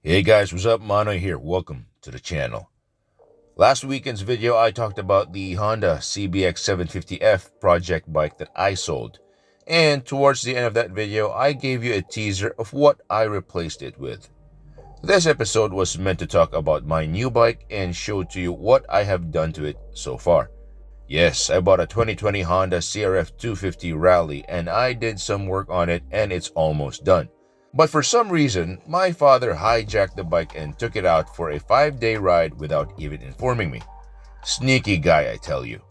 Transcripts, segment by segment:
Hey guys, what's up? Mano here. Welcome to the channel. Last weekend's video, I talked about the Honda CBX750F project bike that I sold. And towards the end of that video, I gave you a teaser of what I replaced it with. This episode was meant to talk about my new bike and show to you what I have done to it so far. Yes, I bought a 2020 Honda CRF300 RALLY and I did some work on it and it's almost done. But for some reason, my father hijacked the bike and took it out for a 5-day ride without even informing me. Sneaky guy, I tell you.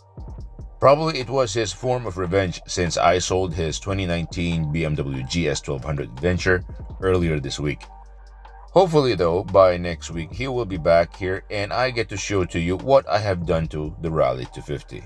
Probably it was his form of revenge since I sold his 2019 BMW GS 1200 Adventure earlier this week. Hopefully though, by next week he will be back here and I get to show to you what I have done to the Rally 250.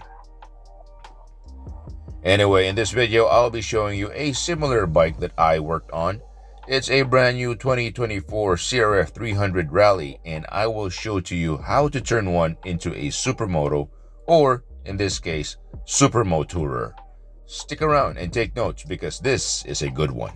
Anyway, in this video I'll be showing you a similar bike that I worked on. It's a brand new 2024 CRF300 RALLY and I will show to you how to turn one into a Supermoto, or in this case, Supermoto-tourer. Stick around and take notes because this is a good one.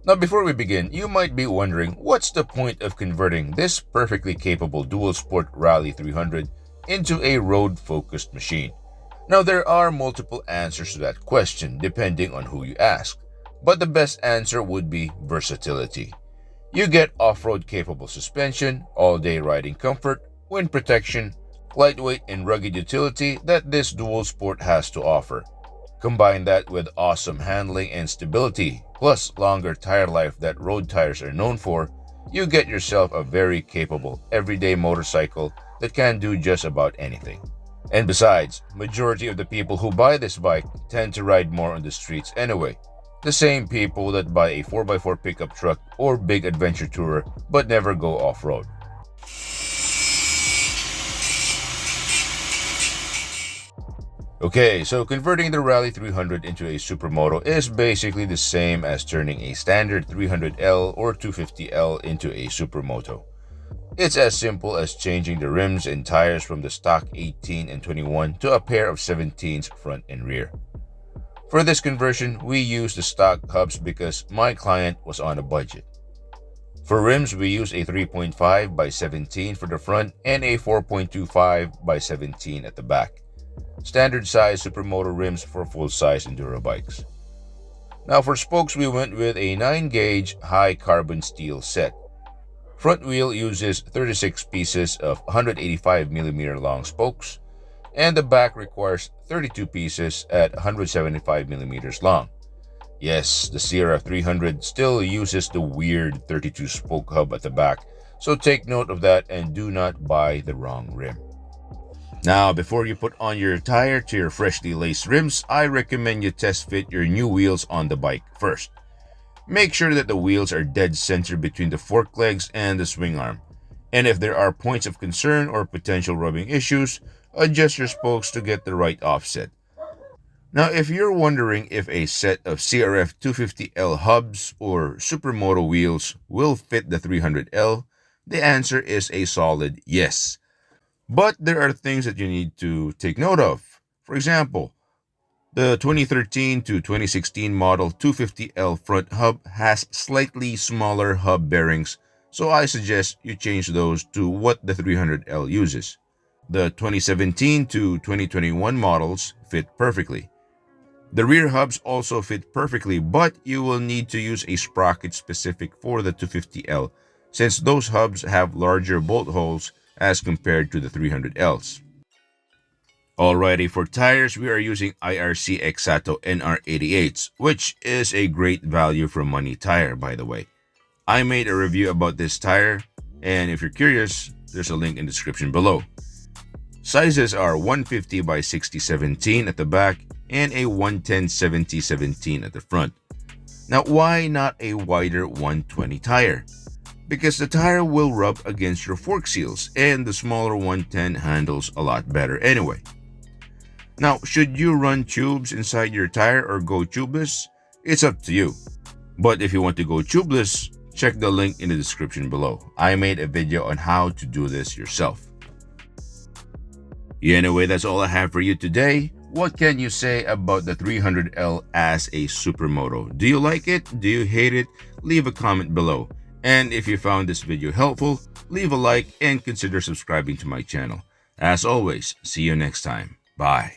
Now before we begin, you might be wondering what's the point of converting this perfectly capable dual sport Rally 300 into a road-focused machine. Now there are multiple answers to that question depending on who you ask, but the best answer would be versatility. You get off-road capable suspension, all-day riding comfort, wind protection, lightweight and rugged utility that this dual sport has to offer. Combine that with awesome handling and stability, plus longer tire life that road tires are known for, you get yourself a very capable everyday motorcycle that can do just about anything. And besides, majority of the people who buy this bike tend to ride more on the streets anyway. The same people that buy a 4x4 pickup truck or big adventure tourer but never go off-road. Okay, so converting the Rally 300 into a Supermoto is basically the same as turning a standard 300L or 250L into a Supermoto. It's as simple as changing the rims and tires from the stock 18 and 21 to a pair of 17s front and rear. For this conversion, we used the stock hubs because my client was on a budget. For rims, we use a 3.5 by 17 for the front and a 4.25 by 17 at the back. Standard size Supermoto rims for full-size enduro bikes. Now for spokes, we went with a 9-gauge high carbon steel set. Front wheel uses 36 pieces of 185mm long spokes, and the back requires 32 pieces at 175mm long. Yes, the CRF300 still uses the weird 32 spoke hub at the back, so take note of that and do not buy the wrong rim. Now, before you put on your tire to your freshly laced rims, I recommend you test fit your new wheels on the bike first. Make sure that the wheels are dead center between the fork legs and the swing arm. And if there are points of concern or potential rubbing issues, adjust your spokes to get the right offset. Now, if you're wondering if a set of CRF250L hubs or Supermoto wheels will fit the 300L, the answer is a solid yes. But there are things that you need to take note of. For example, the 2013 to 2016 model 250L front hub has slightly smaller hub bearings, so I suggest you change those to what the 300L uses. The 2017 to 2021 models fit perfectly. The rear hubs also fit perfectly, but you will need to use a sprocket specific for the 250L since those hubs have larger bolt holes as compared to the 300Ls. Alrighty, for tires, we are using IRC Exato NR88s, which is a great value for money tire, by the way. I made a review about this tire, and if you're curious, there's a link in the description below. Sizes are 150 by 60/17 at the back and a 110 70/17 at the front. Now, why not a wider 120 tire? Because the tire will rub against your fork seals, and the smaller 110 handles a lot better anyway. Now, should you run tubes inside your tire or go tubeless? It's up to you. But if you want to go tubeless, check the link in the description below. I made a video on how to do this yourself. Anyway, that's all I have for you today. What can you say about the 300L as a supermoto? Do you like it? Do you hate it? Leave a comment below. And if you found this video helpful, leave a like and consider subscribing to my channel. As always, see you next time. Bye.